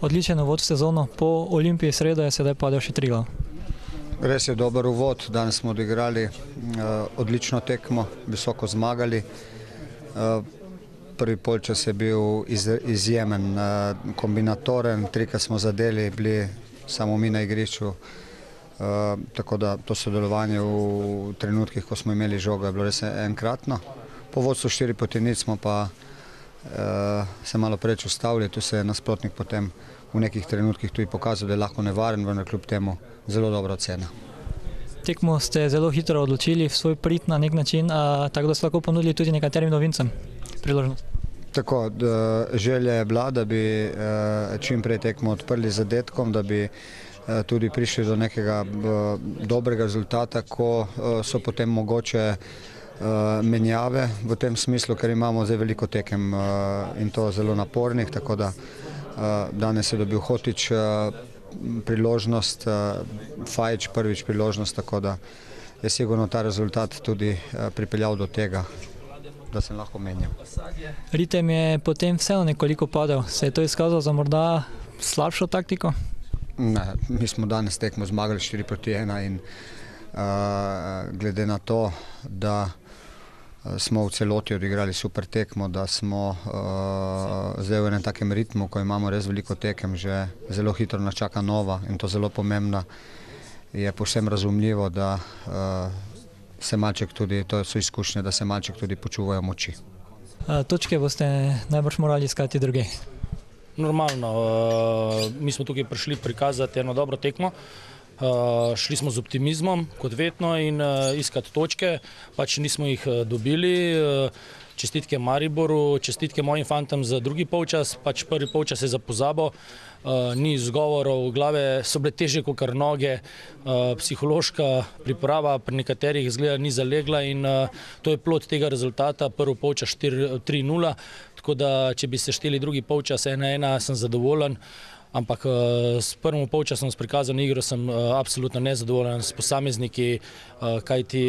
Odličen uvod v sezono, po Olimpiji sredo je sedaj padel še Triglav. Res je dober uvod, danes smo odigrali odlično tekmo, visoko zmagali. Prvi polčas je bil izjemen, kombinatoren, trikrat smo zadeli, bili samo mi na igrišču. Tako da to sodelovanje v trenutkih, ko smo imeli žogo, je bilo res enkratno. Po vodstvu 4-0 smo pa se malo preveč ustavili, tu se je nasprotnik potem v nekih trenutkih tudi pokazal, da je lahko nevaren, vendar kljub temu zelo dobra ocena. Tekmo ste zelo hitro odločili v svoj prid na nek način, tako da ste lahko ponudili tudi nekaterim novincem priložnost. Tako, želja je bila, da bi čim prej tekmo odprli z zadetkom, da bi tudi prišli do nekega dobrega rezultata, ko so potem mogoče menjave v tem smislu, ker imamo zdaj veliko tekem in to zelo napornih, tako da danes je dobil Hotić priložnost, Fajić prvič priložnost, tako da je sigurno ta rezultat tudi pripeljal do tega, da sem lahko menjal. Ritem je potem vseeno nekoliko padel, se je to izkazalo za morda slabšo taktiko? Ne, mi smo danes tekmo zmagali 4-1 in glede na to, da smo v celoti odigrali super tekmo, da smo zdaj v enem takem ritmu, ko imamo res veliko tekem, že zelo hitro nas čaka nova in to zelo pomembna, je povsem razumljivo, da se malček tudi, to so izkušnje, da se malček tudi počuvajo moči. Točke boste najbrž morali iskati druge. Normalno, mi smo tukaj prišli prikazati eno dobro tekmo. Šli smo z optimizmom, kot vedno, in iskati točke, pač nismo jih dobili. Čestitke Mariboru, čestitke mojim fantom za drugi polčas, pač prvi polčas je za pozabo, ni izgovorov, glave so bile težje kot kar noge, psihološka priprava pri nekaterih izgleda ni zalegla in to je plod tega rezultata, prvi polčas 3-0, tako da če bi se šteli drugi polčas 1-1, sem zadovoljen. Ampak s prvim polčasom, s prikazano igro sem absolutno nezadovoljen s posamezniki, kajti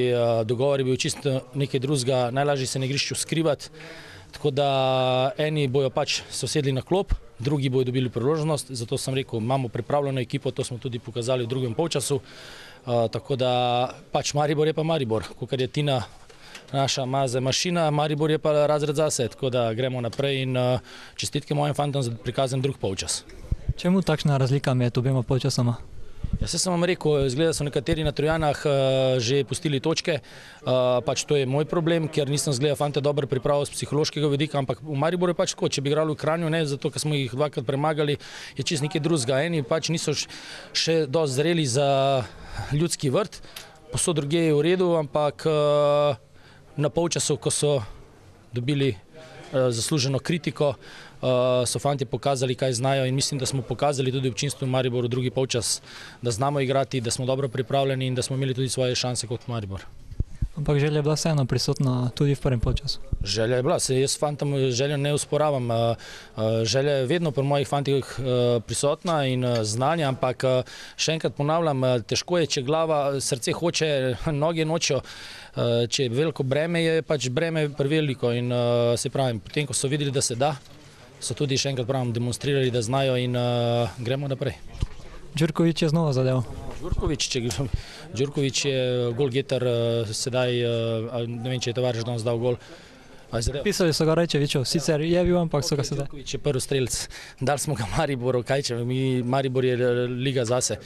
dogovor je bil čisto nekaj drugega, najlažje se na igrišču skrivati. Tako da eni bojo pač se usedli na klop, drugi bojo dobili priložnost, zato sem rekel, imamo pripravljeno ekipo, to smo tudi pokazali v drugem polčasu. Tako da pač Maribor je pa Maribor, kakor je Tina naša maze mašina, Maribor je pa razred zase, tako da gremo naprej in čestitke mojim fantom za prikazan drug polčas. Čemu takšna razlika med obema polčasoma? Ja, se sem vam rekel, izgleda so nekateri na Trojanah že pustili točke, pač to je moj problem, ker nisem zgleda fante dobro pripravil z psihološkega vidika, ampak v Mariboru je pač tako, če bi igrali v Kranju, ne, zato ker smo jih dvakrat premagali, je čisto nekaj drugega. Eni pač niso še dosti zreli za ljudski vrt, posod drugje je v redu, ampak na polčasu, ko so dobili zasluženo kritiko, so fanti pokazali, kaj znajo in mislim, da smo pokazali tudi občinstvu v Mariboru drugi polčas, da znamo igrati, da smo dobro pripravljeni in da smo imeli tudi svoje šanse kot Maribor. Ampak želja je bila vseeno prisotna tudi v prvem polčasu. Želja je bila, jaz fantom željo ne usporavam. Želja je vedno pri mojih fantih prisotna in znanja, ampak še enkrat ponavljam, težko je, če glava, srce hoče, noge nočejo. Če je veliko breme, je pač breme preveliko in se pravim, potem, ko so videli, da se da, so tudi še enkrat pravim demonstrirali, da znajo in gremo naprej. Đurković je znova zadev. Đurković je golgeter sedaj, ne vem, če je tovariš danes dal gol. Pisali so ga Rajčeviću, sicer je bil, ampak so ga sedaj. Đurković je prvi strelc, dali smo ga Mariboru, kaj če, Maribor je liga zase.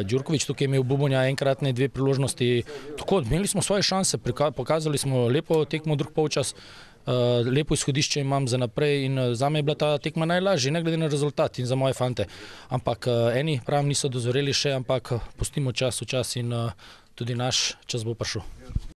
Đurković tukaj je imel Bubonja enkratne dve priložnosti, tako, imeli smo svoje šanse, pokazali smo lepo tekmo drug polčas, lepo izhodišče imam za naprej in zame je bila ta tekma najlažja, ne glede na rezultat in za moje fante. Ampak eni pravim niso dozoreli še, ampak pustimo čas v čas in tudi naš čas bo prišel.